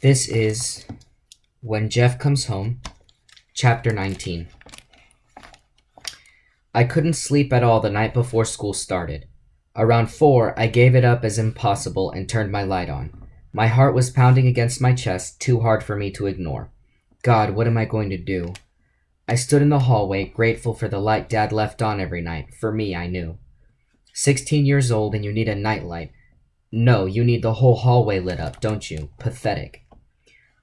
This is When Jeff Comes Home, Chapter 19. I couldn't sleep at all the night before school started. Around 4, I gave it up as impossible and turned my light on. My heart was pounding against my chest, too hard for me to ignore. God, what am I going to do? I stood in the hallway, grateful for the light Dad left on every night. For me, I knew. 16 years old and you need a nightlight. No, you need the whole hallway lit up, don't you? Pathetic.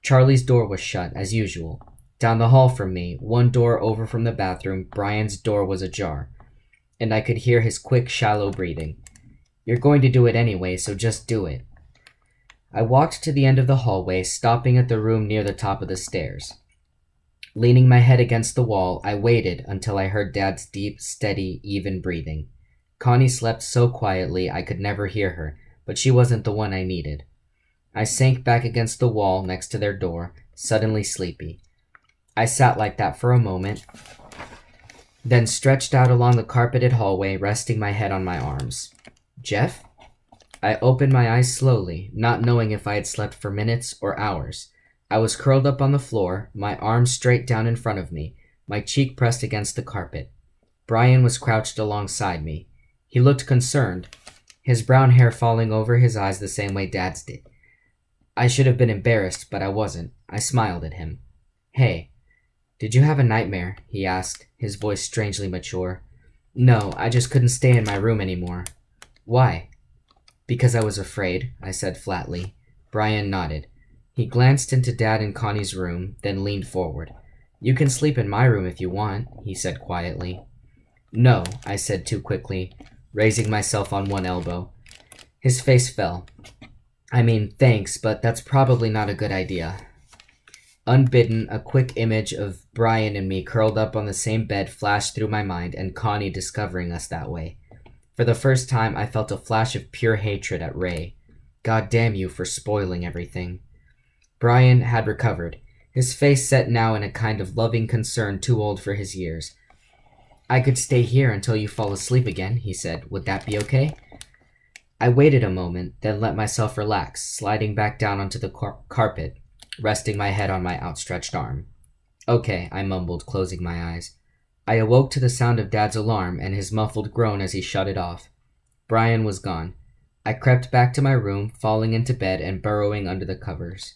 Charlie's door was shut, as usual. Down the hall from me, one door over from the bathroom, Brian's door was ajar, and I could hear his quick, shallow breathing. You're going to do it anyway, so just do it. I walked to the end of the hallway, stopping at the room near the top of the stairs. Leaning my head against the wall, I waited until I heard Dad's deep, steady, even breathing. Connie slept so quietly I could never hear her, but she wasn't the one I needed. I sank back against the wall next to their door, suddenly sleepy. I sat like that for a moment, then stretched out along the carpeted hallway, resting my head on my arms. Jeff? I opened my eyes slowly, not knowing if I had slept for minutes or hours. I was curled up on the floor, my arms straight down in front of me, my cheek pressed against the carpet. Brian was crouched alongside me. He looked concerned, his brown hair falling over his eyes the same way Dad's did. I should have been embarrassed, but I wasn't. I smiled at him. Hey, did you have a nightmare? He asked, his voice strangely mature. No, I just couldn't stay in my room anymore. Why? Because I was afraid, I said flatly. Brian nodded. He glanced into Dad and Connie's room, then leaned forward. You can sleep in my room if you want, he said quietly. No, I said too quickly, raising myself on one elbow. His face fell. I mean, thanks, but that's probably not a good idea. Unbidden, a quick image of Brian and me curled up on the same bed flashed through my mind, and Connie discovering us that way. For the first time, I felt a flash of pure hatred at Ray. God damn you for spoiling everything. Brian had recovered, his face set now in a kind of loving concern too old for his years. I could stay here until you fall asleep again, he said. Would that be okay? I waited a moment, then let myself relax, sliding back down onto the carpet, resting my head on my outstretched arm. Okay, I mumbled, closing my eyes. I awoke to the sound of Dad's alarm and his muffled groan as he shut it off. Brian was gone. I crept back to my room, falling into bed and burrowing under the covers.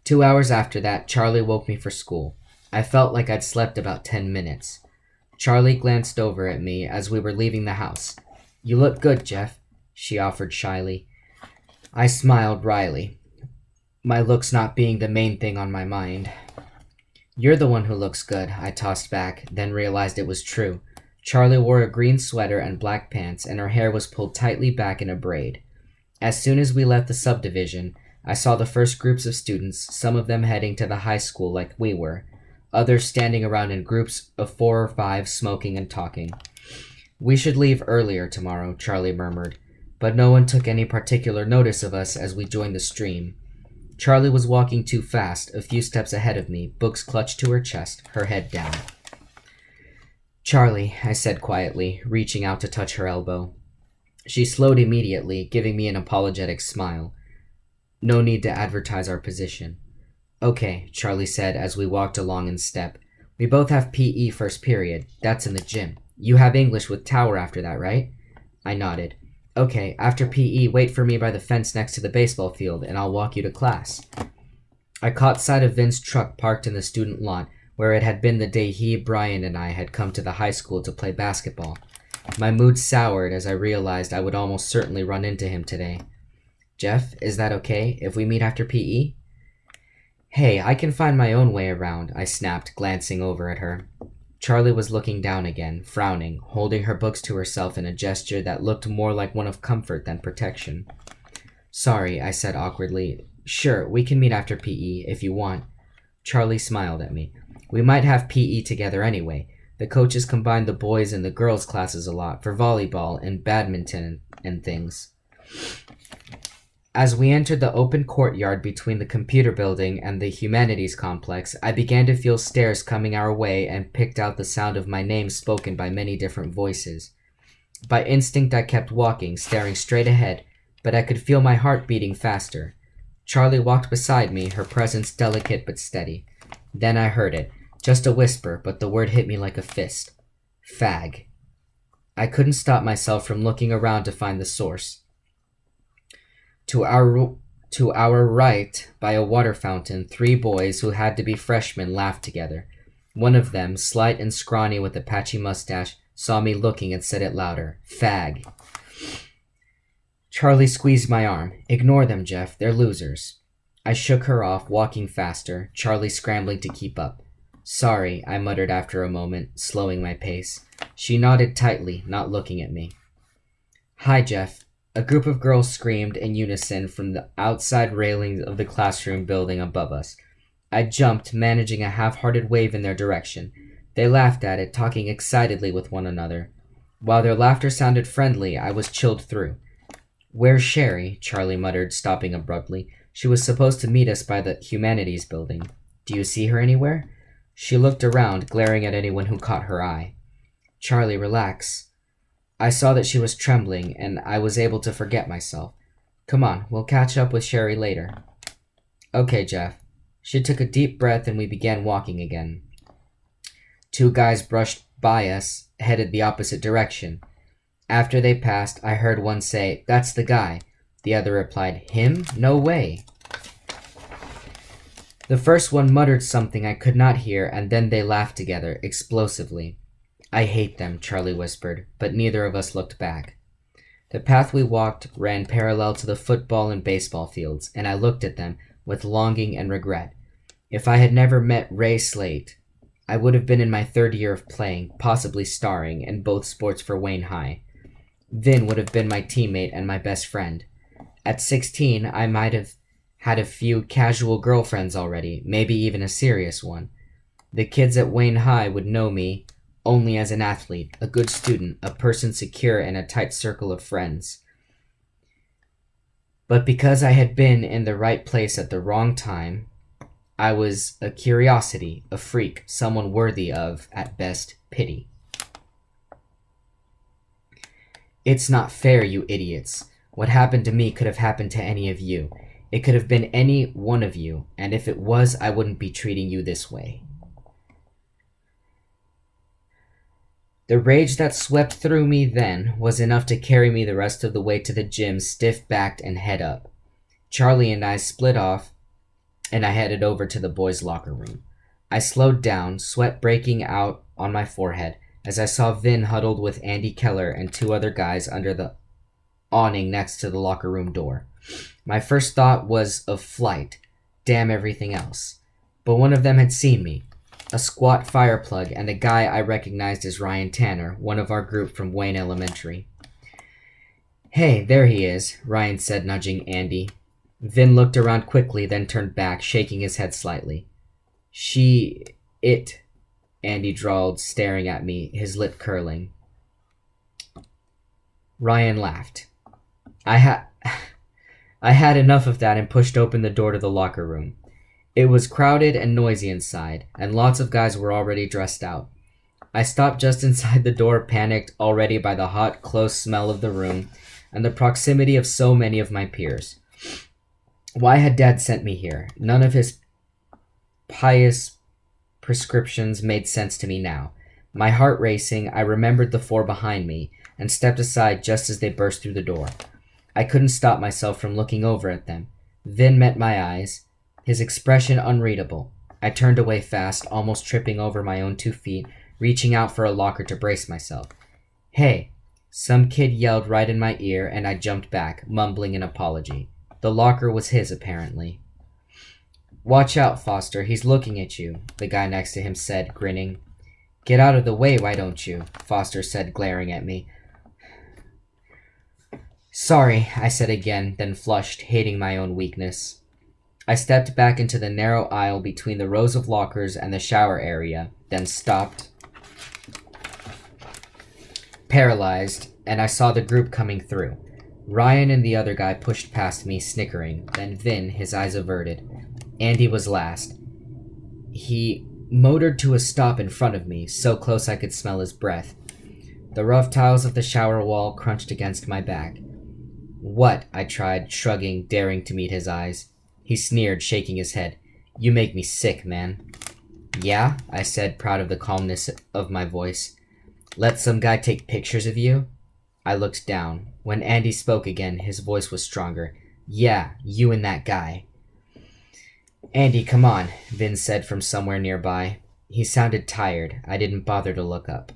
2 hours after that, Charlie woke me for school. I felt like I'd slept about 10 minutes. Charlie glanced over at me as we were leaving the house. You look good, Jeff, she offered shyly. I smiled wryly, my looks not being the main thing on my mind. You're the one who looks good, I tossed back, then realized it was true. Charlie wore a green sweater and black pants, and her hair was pulled tightly back in a braid. As soon as we left the subdivision, I saw the first groups of students, some of them heading to the high school like we were, others standing around in groups of 4 or 5 smoking and talking. We should leave earlier tomorrow, Charlie murmured, but no one took any particular notice of us as we joined the stream. Charlie was walking too fast, a few steps ahead of me, books clutched to her chest, her head down. Charlie, I said quietly, reaching out to touch her elbow. She slowed immediately, giving me an apologetic smile. No need to advertise our position. Okay, Charlie said as we walked along in step. We both have PE first period. That's in the gym. You have English with Tower after that, right? I nodded. Okay, after PE, wait for me by the fence next to the baseball field, and I'll walk you to class. I caught sight of Vin's truck parked in the student lot, where it had been the day he, Brian, and I had come to the high school to play basketball. My mood soured as I realized I would almost certainly run into him today. Jeff, is that okay if we meet after PE? Hey, I can find my own way around, I snapped, glancing over at her. Charlie was looking down again, frowning, holding her books to herself in a gesture that looked more like one of comfort than protection. Sorry, I said awkwardly. Sure, we can meet after PE, if you want. Charlie smiled at me. We might have PE together anyway. The coaches combine the boys and the girls' classes a lot for volleyball and badminton and things. As we entered the open courtyard between the computer building and the humanities complex, I began to feel stares coming our way and picked out the sound of my name spoken by many different voices. By instinct, I kept walking, staring straight ahead, but I could feel my heart beating faster. Charlie walked beside me, her presence delicate but steady. Then I heard it. Just a whisper, but the word hit me like a fist. Fag. I couldn't stop myself from looking around to find the source. To our right, by a water fountain, 3 boys who had to be freshmen laughed together. One of them, slight and scrawny with a patchy mustache, saw me looking and said it louder. Fag. Charlie squeezed my arm. Ignore them, Jeff. They're losers. I shook her off, walking faster, Charlie scrambling to keep up. Sorry, I muttered after a moment, slowing my pace. She nodded tightly, not looking at me. Hi, Jeff. A group of girls screamed in unison from the outside railings of the classroom building above us. I jumped, managing a half-hearted wave in their direction. They laughed at it, talking excitedly with one another. While their laughter sounded friendly, I was chilled through. Where's Sherry? Charlie muttered, stopping abruptly. She was supposed to meet us by the Humanities building. Do you see her anywhere? She looked around, glaring at anyone who caught her eye. Charlie, relax. I saw that she was trembling, and I was able to forget myself. Come on, we'll catch up with Sherry later. Okay, Jeff. She took a deep breath and we began walking again. 2 guys brushed by us, headed the opposite direction. After they passed, I heard one say, That's the guy. The other replied, Him? No way. The first one muttered something I could not hear, and then they laughed together, explosively. I hate them, Charlie whispered, but neither of us looked back. The path we walked ran parallel to the football and baseball fields, and I looked at them with longing and regret. If I had never met Ray Slate, I would have been in my 3rd year of playing, possibly starring, in both sports for Wayne High. Vin would have been my teammate and my best friend. At 16, I might have had a few casual girlfriends already, maybe even a serious one. The kids at Wayne High would know me only as an athlete, a good student, a person secure in a tight circle of friends. But because I had been in the right place at the wrong time, I was a curiosity, a freak, someone worthy of, at best, pity. It's not fair, you idiots. What happened to me could have happened to any of you. It could have been any one of you, and if it was, I wouldn't be treating you this way. The rage that swept through me then was enough to carry me the rest of the way to the gym, stiff-backed and head up. Charlie and I split off, and I headed over to the boys' locker room. I slowed down, sweat breaking out on my forehead, as I saw Vin huddled with Andy Keller and 2 other guys under the awning next to the locker room door. My first thought was of flight, damn everything else. But one of them had seen me, a squat fireplug and a guy I recognized as Ryan Tanner, one of our group from Wayne Elementary. Hey, there he is, Ryan said, nudging Andy. Vin looked around quickly, then turned back, shaking his head slightly. It, Andy drawled, staring at me, his lip curling. Ryan laughed. I had enough of that and pushed open the door to the locker room. It was crowded and noisy inside, and lots of guys were already dressed out. I stopped just inside the door, panicked already by the hot, close smell of the room and the proximity of so many of my peers. Why had Dad sent me here? None of his pious prescriptions made sense to me now. My heart racing, I remembered the 4 behind me and stepped aside just as they burst through the door. I couldn't stop myself from looking over at them. Vin met my eyes, his expression unreadable. I turned away fast, almost tripping over my own 2 feet, reaching out for a locker to brace myself. Hey! Some kid yelled right in my ear, and I jumped back, mumbling an apology. The locker was his, apparently. Watch out, Foster, he's looking at you, the guy next to him said, grinning. Get out of the way, why don't you? Foster said, glaring at me. Sorry, I said again, then flushed, hating my own weakness. I stepped back into the narrow aisle between the rows of lockers and the shower area, then stopped, paralyzed, and I saw the group coming through. Ryan and the other guy pushed past me, snickering, then Vin, his eyes averted. Andy was last. He motored to a stop in front of me, so close I could smell his breath. The rough tiles of the shower wall crunched against my back. What? I tried, shrugging, daring to meet his eyes. He sneered, shaking his head. You make me sick, man. Yeah, I said, proud of the calmness of my voice. Let some guy take pictures of you? I looked down. When Andy spoke again, his voice was stronger. Yeah, you and that guy. Andy, come on, Vin said from somewhere nearby. He sounded tired. I didn't bother to look up.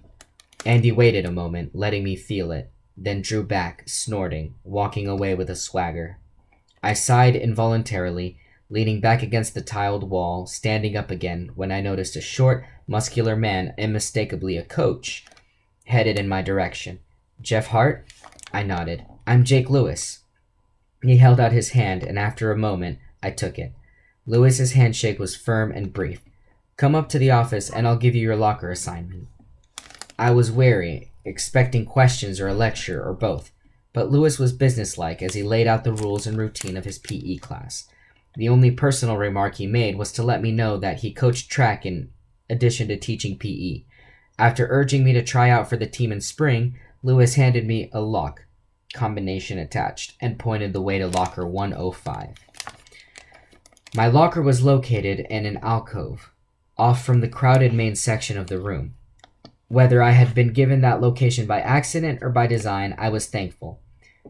Andy waited a moment, letting me feel it, then drew back, snorting, walking away with a swagger. I sighed involuntarily, leaning back against the tiled wall, standing up again when I noticed a short, muscular man, unmistakably a coach, headed in my direction. Jeff Hart? I nodded. I'm Jake Lewis. He held out his hand, and after a moment, I took it. Lewis's handshake was firm and brief. Come up to the office, and I'll give you your locker assignment. I was wary, expecting questions or a lecture, or both, but Lewis was businesslike as he laid out the rules and routine of his PE class. The only personal remark he made was to let me know that he coached track in addition to teaching PE. After urging me to try out for the team in spring, Lewis handed me a lock, combination attached, and pointed the way to locker 105. My locker was located in an alcove, off from the crowded main section of the room. Whether I had been given that location by accident or by design, I was thankful.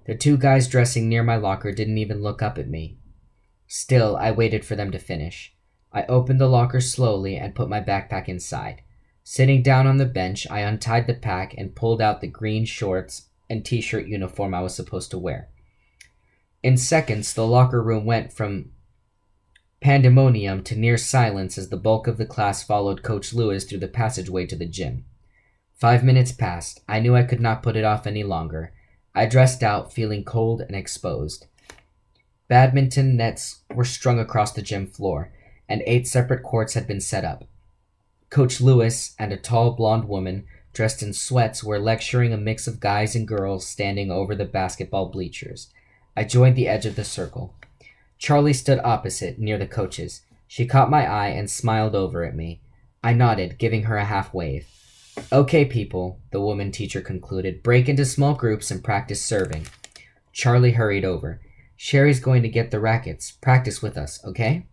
The two guys dressing near my locker didn't even look up at me. Still, I waited for them to finish. I opened the locker slowly and put my backpack inside. Sitting down on the bench, I untied the pack and pulled out the green shorts and t-shirt uniform I was supposed to wear. In seconds, the locker room went from pandemonium to near silence as the bulk of the class followed Coach Lewis through the passageway to the gym. 5 minutes passed. I knew I could not put it off any longer. I dressed out, feeling cold and exposed. Badminton nets were strung across the gym floor, and 8 separate courts had been set up. Coach Lewis and a tall blonde woman dressed in sweats were lecturing a mix of guys and girls standing over the basketball bleachers. I joined the edge of the circle. Charlie stood opposite, near the coaches. She caught my eye and smiled over at me. I nodded, giving her a half wave. Okay, people, the woman teacher concluded, break into small groups and practice serving. Charlie hurried over. Sherry's going to get the rackets. Practice with us, okay?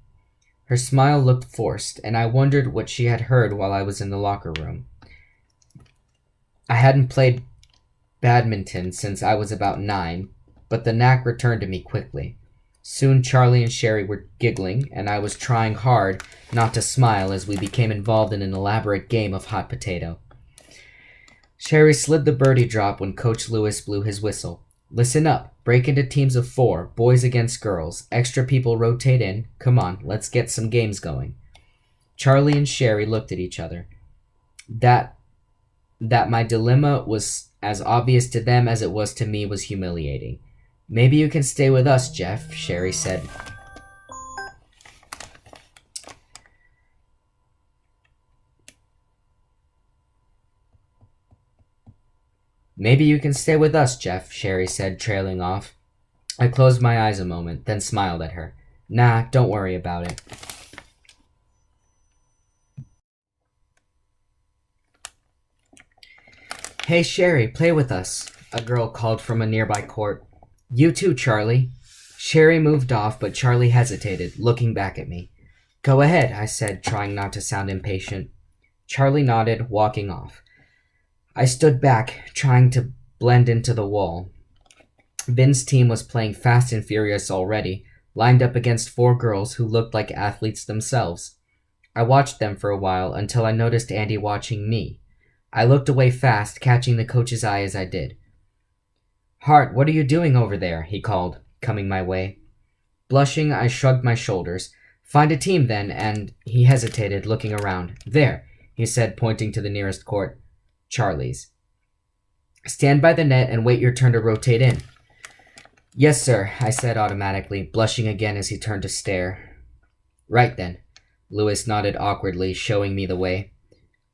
Her smile looked forced, and I wondered what she had heard while I was in the locker room. I hadn't played badminton since I was about 9, but the knack returned to me quickly. Soon Charlie and Sherry were giggling, and I was trying hard not to smile as we became involved in an elaborate game of hot potato. Sherry slid the birdie drop when Coach Lewis blew his whistle. Listen up. Break into teams of 4, boys against girls. Extra people rotate in. Come on, let's get some games going. Charlie and Sherry looked at each other. That my dilemma was as obvious to them as it was to me was humiliating. Maybe you can stay with us, Jeff, Sherry said. Maybe you can stay with us, Jeff, Sherry said, trailing off. I closed my eyes a moment, then smiled at her. Nah, don't worry about it. Hey, Sherry, play with us, a girl called from a nearby court. You too, Charlie. Sherry moved off, but Charlie hesitated, looking back at me. Go ahead, I said, trying not to sound impatient. Charlie nodded, walking off. I stood back, trying to blend into the wall. Vin's team was playing fast and furious already, lined up against 4 girls who looked like athletes themselves. I watched them for a while until I noticed Andy watching me. I looked away fast, catching the coach's eye as I did. Hart, what are you doing over there? He called, coming my way. Blushing, I shrugged my shoulders. Find a team then, and he hesitated, looking around. There, he said, pointing to the nearest court. Charlie's. Stand by the net and wait your turn to rotate in. Yes, sir, I said automatically, blushing again as he turned to stare. Right then. Lewis nodded awkwardly, showing me the way.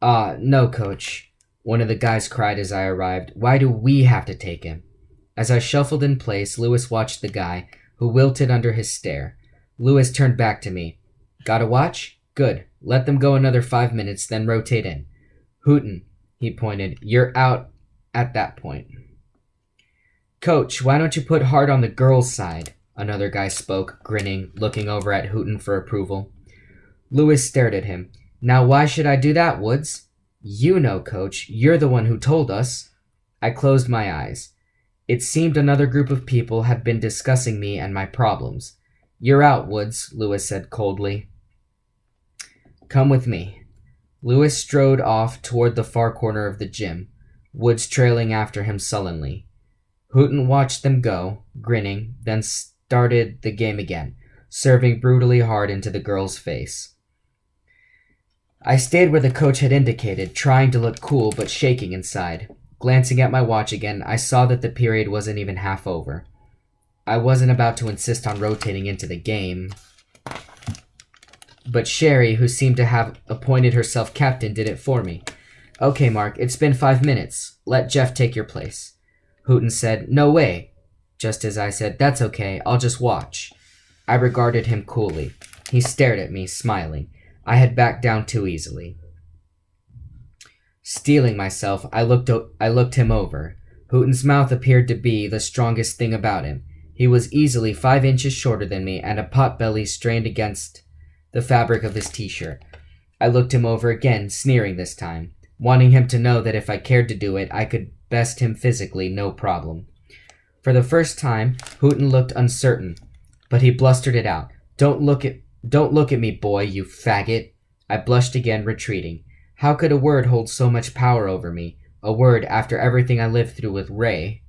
No, coach. One of the guys cried as I arrived. Why do we have to take him? As I shuffled in place, Lewis watched the guy, who wilted under his stare. Lewis turned back to me. Got a watch? Good. Let them go another 5 minutes, then rotate in. Hooten, he pointed. You're out at that point. Coach, why don't you put Hart on the girls' side? Another guy spoke, grinning, looking over at Hooten for approval. Lewis stared at him. Now why should I do that, Woods? You know, Coach. You're the one who told us. I closed my eyes. It seemed another group of people had been discussing me and my problems. You're out, Woods, Lewis said coldly. Come with me. Lewis strode off toward the far corner of the gym, Woods trailing after him sullenly. Hooten watched them go, grinning, then started the game again, serving brutally hard into the girl's face. I stayed where the coach had indicated, trying to look cool but shaking inside. Glancing at my watch again, I saw that the period wasn't even half over. I wasn't about to insist on rotating into the game, but Sherry, who seemed to have appointed herself captain, did it for me. Okay, Mark, it's been 5 minutes. Let Jeff take your place. Hooten said, No way. Just as I said, That's okay, I'll just watch. I regarded him coolly. He stared at me, smiling. I had backed down too easily. Steeling myself, I looked him over. Hooten's mouth appeared to be the strongest thing about him. He was easily 5 inches shorter than me, and a pot-belly strained against the fabric of his t-shirt. I looked him over again, sneering this time, wanting him to know that if I cared to do it, I could best him physically, no problem. For the first time, Hooten looked uncertain, but he blustered it out. Don't look at me, boy, you faggot. I blushed again, retreating. How could a word hold so much power over me? A word after everything I lived through with Ray.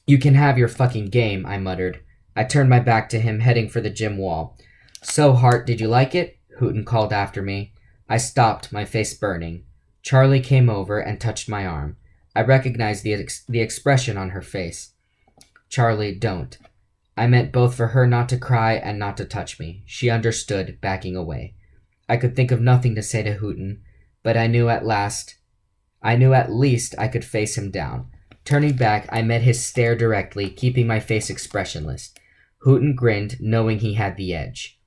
You can have your fucking game, I muttered. I turned my back to him, heading for the gym wall. So, Hart, did you like it? Hooten called after me. I stopped, my face burning. Charlie came over and touched my arm. I recognized the expression on her face. Charlie, don't. I meant both for her not to cry and not to touch me. She understood, backing away. I could think of nothing to say to Hooten, but I knew at least I could face him down. Turning back, I met his stare directly, keeping my face expressionless. Hooten grinned, knowing he had the edge.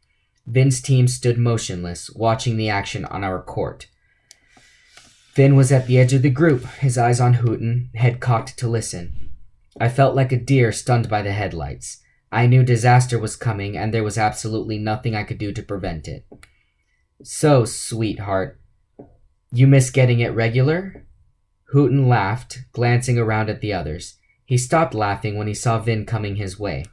Vin's team stood motionless, watching the action on our court. Vin was at the edge of the group, his eyes on Hooten, head cocked to listen. I felt like a deer stunned by the headlights. I knew disaster was coming, and there was absolutely nothing I could do to prevent it. So, sweetheart, you miss getting it regular? Hooten laughed, glancing around at the others. He stopped laughing when he saw Vin coming his way.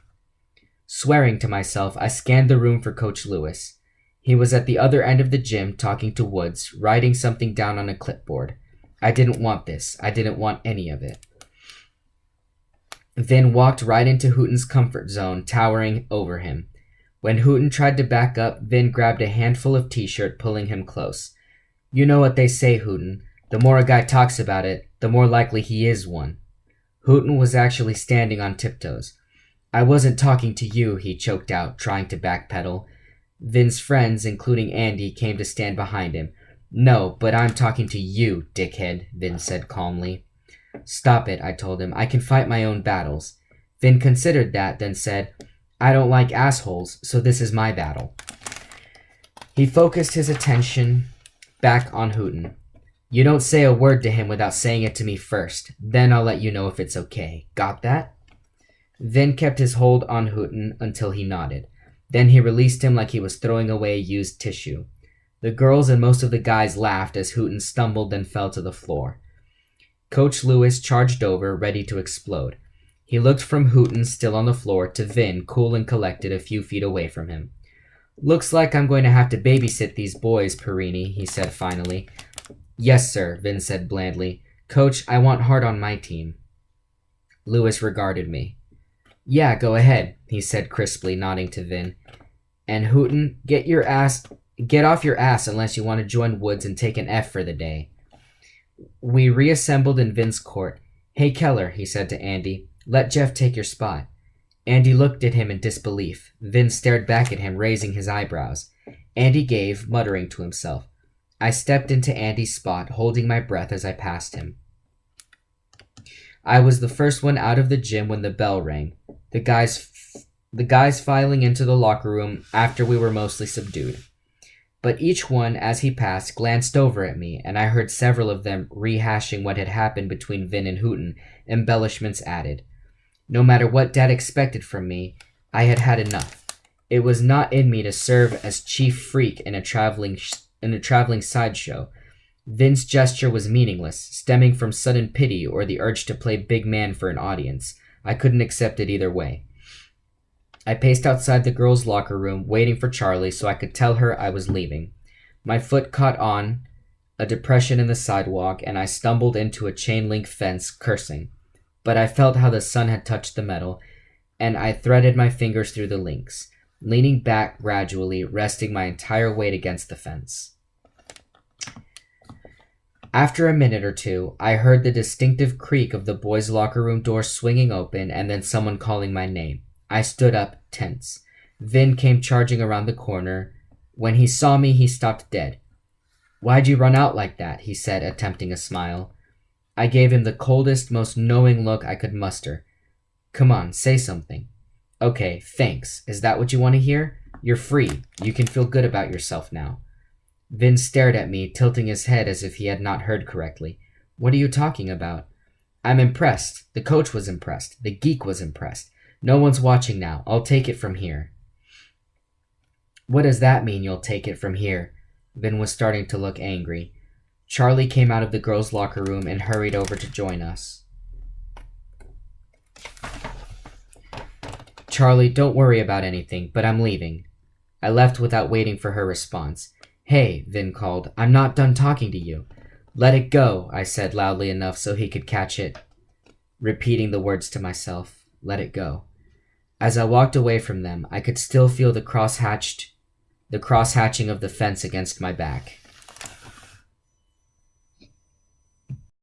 Swearing to myself, I scanned the room for Coach Lewis. He was at the other end of the gym talking to Woods, writing something down on a clipboard. I didn't want this. I didn't want any of it. Vin walked right into Hooten's comfort zone, towering over him. When Hooten tried to back up, Vin grabbed a handful of t-shirt, pulling him close. You know what they say, Hooten. The more a guy talks about it, the more likely he is one. Hooten was actually standing on tiptoes. I wasn't talking to you, he choked out, trying to backpedal. Vin's friends, including Andy, came to stand behind him. No, but I'm talking to you, dickhead, Vin said calmly. Stop it, I told him. I can fight my own battles. Vin considered that, then said, I don't like assholes, so this is my battle. He focused his attention back on Hooten. You don't say a word to him without saying it to me first. Then I'll let you know if it's okay. Got that? Vin kept his hold on Hooten until he nodded. Then he released him like he was throwing away used tissue. The girls and most of the guys laughed as Hooten stumbled and fell to the floor. Coach Lewis charged over, ready to explode. He looked from Hooten, still on the floor, to Vin, cool and collected a few feet away from him. Looks like I'm going to have to babysit these boys, Perini, he said finally. Yes, sir, Vin said blandly. Coach, I want Hart on my team. Lewis regarded me. Yeah, go ahead, he said crisply, nodding to Vin. And Hooten, get off your ass unless you want to join Woods and take an F for the day. We reassembled in Vin's court. Hey, Keller, he said to Andy, let Jeff take your spot. Andy looked at him in disbelief. Vin stared back at him, raising his eyebrows. Andy gave, muttering to himself. I stepped into Andy's spot, holding my breath as I passed him. I was the first one out of the gym when the bell rang. The guys filing into the locker room after we were mostly subdued. But each one, as he passed, glanced over at me, and I heard several of them rehashing what had happened between Vin and Hooten, embellishments added. No matter what Dad expected from me, I had had enough. It was not in me to serve as chief freak in a traveling sideshow. Vin's gesture was meaningless, stemming from sudden pity or the urge to play big man for an audience. I couldn't accept it either way. I paced outside the girls' locker room, waiting for Charlie so I could tell her I was leaving. My foot caught on a depression in the sidewalk, and I stumbled into a chain-link fence, cursing. But I felt how the sun had touched the metal, and I threaded my fingers through the links, leaning back gradually, resting my entire weight against the fence. After a minute or two, I heard the distinctive creak of the boys' locker room door swinging open and then someone calling my name. I stood up, tense. Vin came charging around the corner. When he saw me, he stopped dead. "Why'd you run out like that?" he said, attempting a smile. I gave him the coldest, most knowing look I could muster. "Come on, say something." "Okay, thanks. Is that what you want to hear? You're free. You can feel good about yourself now." Vin stared at me, tilting his head as if he had not heard correctly. "What are you talking about?" "I'm impressed. The coach was impressed. The geek was impressed. No one's watching now. I'll take it from here." "What does that mean, you'll take it from here?" Vin was starting to look angry. Charlie came out of the girls' locker room and hurried over to join us. "Charlie, don't worry about anything, but I'm leaving." I left without waiting for her response. "Hey," Vin called, "I'm not done talking to you." "Let it go," I said loudly enough so he could catch it, repeating the words to myself. Let it go. As I walked away from them, I could still feel the cross-hatching of the fence against my back.